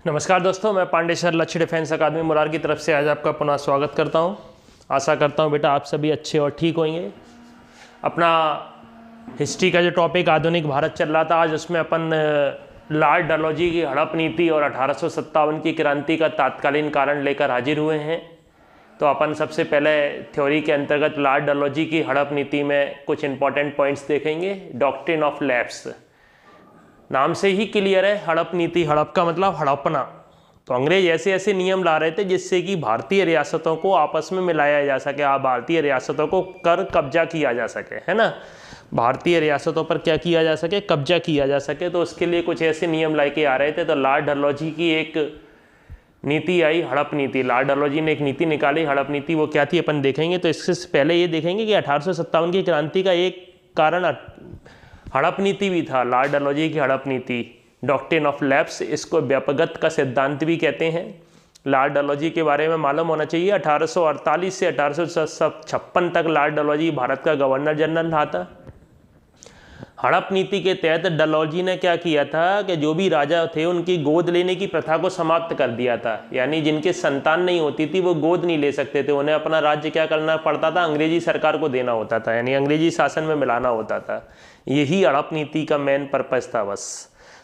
नमस्कार दोस्तों, मैं पांडे सर लक्ष्य डिफेंस अकादमी मुरार की तरफ से आज आपका पुनः स्वागत करता हूं। आशा करता हूं बेटा आप सभी अच्छे और ठीक होंगे। अपना हिस्ट्री का जो टॉपिक आधुनिक भारत चल रहा था, आज उसमें अपन लॉर्ड डलहौजी की हड़प नीति और 1857 की क्रांति का तात्कालीन कारण लेकर हाजिर हुए हैं। तो अपन सबसे पहले थ्योरी के अंतर्गत लॉर्ड डलहौजी की हड़प नीति में कुछ इंपॉर्टेंट पॉइंट्स देखेंगे। डॉक्ट्रिन ऑफ लैप्स, नाम से ही क्लियर है, हड़प नीति। हड़प का मतलब हड़पना। तो अंग्रेज ऐसे ऐसे नियम ला रहे थे जिससे कि भारतीय रियासतों को आपस में मिलाया जा सके, भारतीय रियासतों को कर कब्जा किया जा सके, है ना। भारतीय रियासतों पर क्या किया जा सके, कब्जा किया जा सके। तो उसके लिए कुछ ऐसे नियम लेके आ रहे थे। तो लॉर्ड डलहौजी की एक नीति आई, हड़प नीति। लॉर्ड डलहौजी ने एक नीति निकाली, हड़प नीति। वो क्या थी अपन देखेंगे। तो इससे पहले ये देखेंगे कि 1857 की क्रांति का एक कारण हड़प नीति भी था। लॉर्ड डलहौजी की हड़प नीति, डॉक्ट्रिन ऑफ लैप्स, इसको व्यापकत्व का सिद्धांत भी कहते हैं। लॉर्ड डलहौजी के बारे में मालूम होना चाहिए। 1848 से 1856 तक लॉर्ड डलहौजी भारत का गवर्नर जनरल रहा था। हड़प नीति के तहत डलहौजी ने क्या किया था कि जो भी राजा थे उनकी गोद लेने की प्रथा को समाप्त कर दिया था। यानी जिनके संतान नहीं होती थी वो गोद नहीं ले सकते थे। उन्हें अपना राज्य क्या करना पड़ता था, अंग्रेजी सरकार को देना होता था, यानी अंग्रेजी शासन में मिलाना होता था। यही हड़प नीति का मेन पर्पस था बस।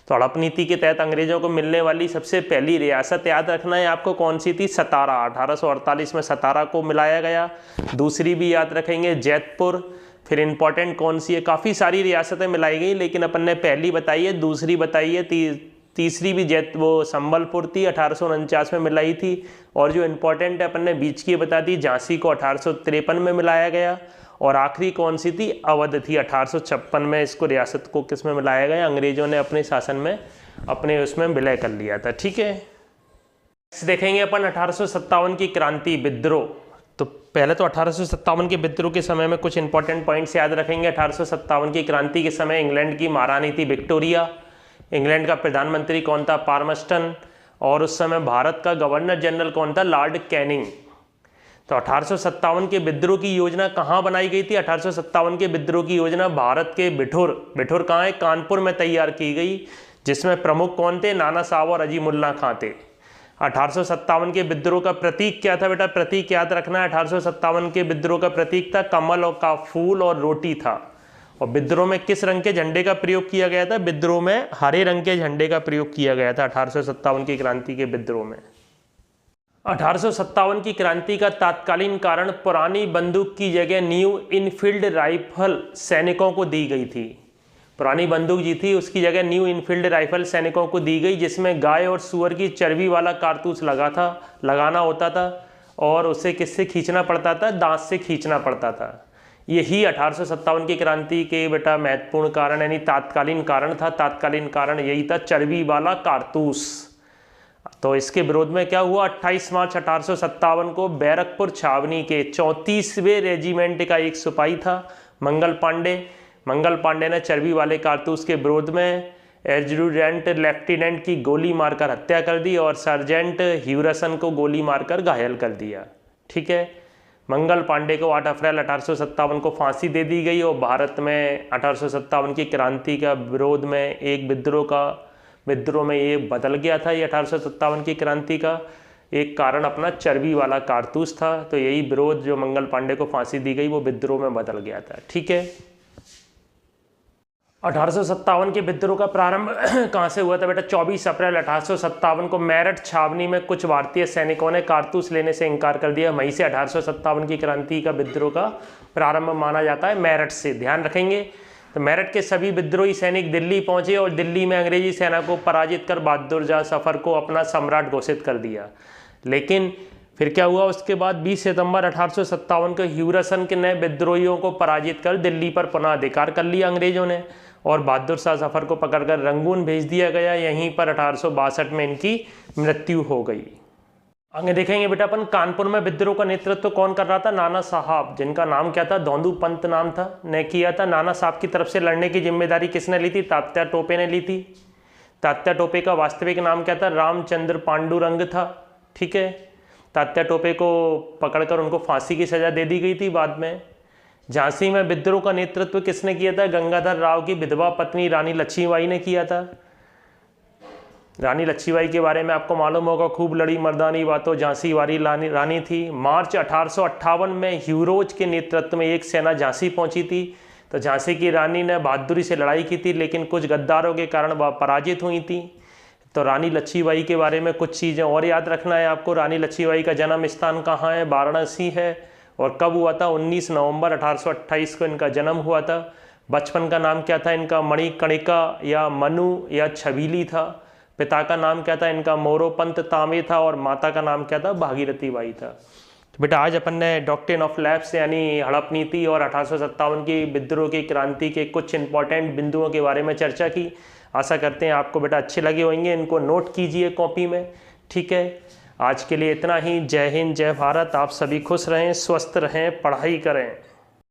तो हड़प नीति के तहत अंग्रेजों को मिलने वाली सबसे पहली रियासत याद रखना है आपको, कौन सी थी? सतारा। 1848 में सतारा को मिलाया गया। दूसरी भी याद रखेंगे, जैतपुर। फिर इंपॉर्टेंट कौन सी है, काफ़ी सारी रियासतें मिलाई गई, लेकिन अपन ने पहली बताई है, दूसरी बताई है, तीसरी भी वो संबलपुर थी, 1849 में मिलाई थी। और जो इंपॉर्टेंट है अपन ने बीच की बता दी, झांसी को 1853 में मिलाया गया। और आखिरी कौन सी थी? अवध थी। 1856 में इसको रियासत को किस में मिलाया गया? अंग्रेजों ने अपने शासन में अपने उसमें विलय कर लिया था। ठीक है, देखेंगे अपन 1857 की क्रांति, विद्रोह। तो पहले तो 1857 के विद्रोह के समय में कुछ इंपॉर्टेंट पॉइंट्स याद रखेंगे। 1857 की क्रांति के समय इंग्लैंड की महारानी थी विक्टोरिया। इंग्लैंड का प्रधानमंत्री कौन था? पाल्मर्स्टन। और उस समय भारत का गवर्नर जनरल कौन था? Lord Canning. तो 1857 के विद्रोह की योजना कहाँ बनाई गई थी? 1857 के विद्रोह की योजना भारत के बिठूर कहाँ है? कानपुर में तैयार की गई, जिसमें प्रमुख कौन थे? नाना साहब और अजीमुल्लाह खां थे। 1857 के विद्रोह का प्रतीक क्या था बेटा? प्रतीक याद रखना है। 1857 के विद्रोह का प्रतीक था कमल और का फूल और रोटी था। और विद्रोह में किस रंग के झंडे का प्रयोग किया गया था? विद्रोह में हरे रंग के झंडे का प्रयोग किया गया था 1857 की क्रांति के विद्रोह में। 1857 की क्रांति का तात्कालीन कारण पुरानी बंदूक की जगह न्यू इनफील्ड राइफल सैनिकों को दी गई थी। पुरानी बंदूक जी थी, उसकी जगह न्यू इनफील्ड राइफल सैनिकों को दी गई, जिसमें गाय और सूअर की चर्बी वाला कारतूस लगाना होता था। और उसे किससे खींचना पड़ता था? दांत से खींचना पड़ता था। यही 1857 की क्रांति के बेटा महत्वपूर्ण कारण, यानी तात्कालीन कारण था। तात्कालीन कारण यही था, चर्बी वाला कारतूस। तो इसके विरोध में क्या हुआ? 28 मार्च 1857 को बैरकपुर छावनी के 34वें रेजिमेंट का एक सिपाही था मंगल पांडे ने चर्बी वाले कारतूस के विरोध में एडजुटेंट लेफ्टिनेंट की गोली मारकर हत्या कर दी और सर्जेंट ह्यूरसन को गोली मारकर घायल कर दिया। ठीक है, मंगल पांडे को 8 अप्रैल 1857 को फांसी दे दी गई। और भारत में 1857 की क्रांति का विरोध में एक विद्रोह में ये बदल गया था। ये 1857 की क्रांति का एक कारण अपना चर्बी वाला कारतूस था। तो यही विरोध, जो मंगल पांडे को फांसी दी गई, वो विद्रोह में बदल गया था। ठीक है, 1857 के विद्रोह का प्रारंभ कहाँ से हुआ था बेटा? 24 अप्रैल 1857 को मेरठ छावनी में कुछ भारतीय सैनिकों ने कारतूस लेने से इनकार कर दिया। मई से 1857 की क्रांति का विद्रोह का प्रारंभ माना जाता है मेरठ से, ध्यान रखेंगे। तो मेरठ के सभी विद्रोही सैनिक दिल्ली पहुंचे और दिल्ली में अंग्रेजी सेना को पराजित कर बहादुर शाह जफर को अपना सम्राट घोषित कर दिया। लेकिन फिर क्या हुआ? उसके बाद 20 सितंबर 1857 को ह्यूरसन के नए विद्रोहियों को पराजित कर दिल्ली पर पुनः अधिकार कर लिया अंग्रेजों ने और बहादुर शाह जफर को पकड़कर रंगून भेज दिया गया। यहीं पर 1862 में इनकी मृत्यु हो गई। आगे देखेंगे बेटा अपन, कानपुर में विद्रोह का नेतृत्व कौन कर रहा था? नाना साहब, जिनका नाम क्या था? धोंदू पंत नाम था, ने किया था। नाना साहब की तरफ से लड़ने की जिम्मेदारी किसने ली थी? तात्या टोपे ने ली थी। तात्या टोपे का वास्तविक नाम क्या था? रामचंद्र पांडुरंग था। ठीक है, तात्या टोपे को पकड़कर उनको फांसी की सजा दे दी गई थी बाद में। झांसी में विद्रोह का नेतृत्व किसने किया था? गंगाधर राव की विधवा पत्नी रानी लक्ष्मीबाई ने किया था। रानी लक्ष्मीबाई के बारे में आपको मालूम होगा, खूब लड़ी मर्दानी बातों, झांसी वाली रानी थी। मार्च 1858 में ह्यूरोज के नेतृत्व में एक सेना झांसी पहुंची थी। तो झांसी की रानी ने बहादुरी से लड़ाई की थी, लेकिन कुछ गद्दारों के कारण वह पराजित हुई थी। तो रानी लक्ष्मीबाई के बारे में कुछ चीज़ें और याद रखना है आपको। रानी लक्ष्मीबाई का जन्म स्थान कहाँ है? वाराणसी है। और कब हुआ था? 19 नवंबर 1828 को इनका जन्म हुआ था। बचपन का नाम क्या था इनका? मणिकर्णिका या मनु या छबीली था। पिता का नाम क्या था इनका? मोरोपंत तांबे था। और माता का नाम क्या था? भागीरथी बाई था। तो बेटा आज अपन ने डॉक्ट्रिन ऑफ लैप्स यानी हड़प नीति और 1857 की विद्रोह की क्रांति के कुछ इंपॉर्टेंट बिंदुओं के बारे में चर्चा की। आशा करते हैं आपको बेटा अच्छे लगे होंगे। इनको नोट कीजिए कॉपी में, ठीक है। आज के लिए इतना ही। जय हिंद, जय भारत। आप सभी खुश रहें, स्वस्थ रहें, पढ़ाई करें।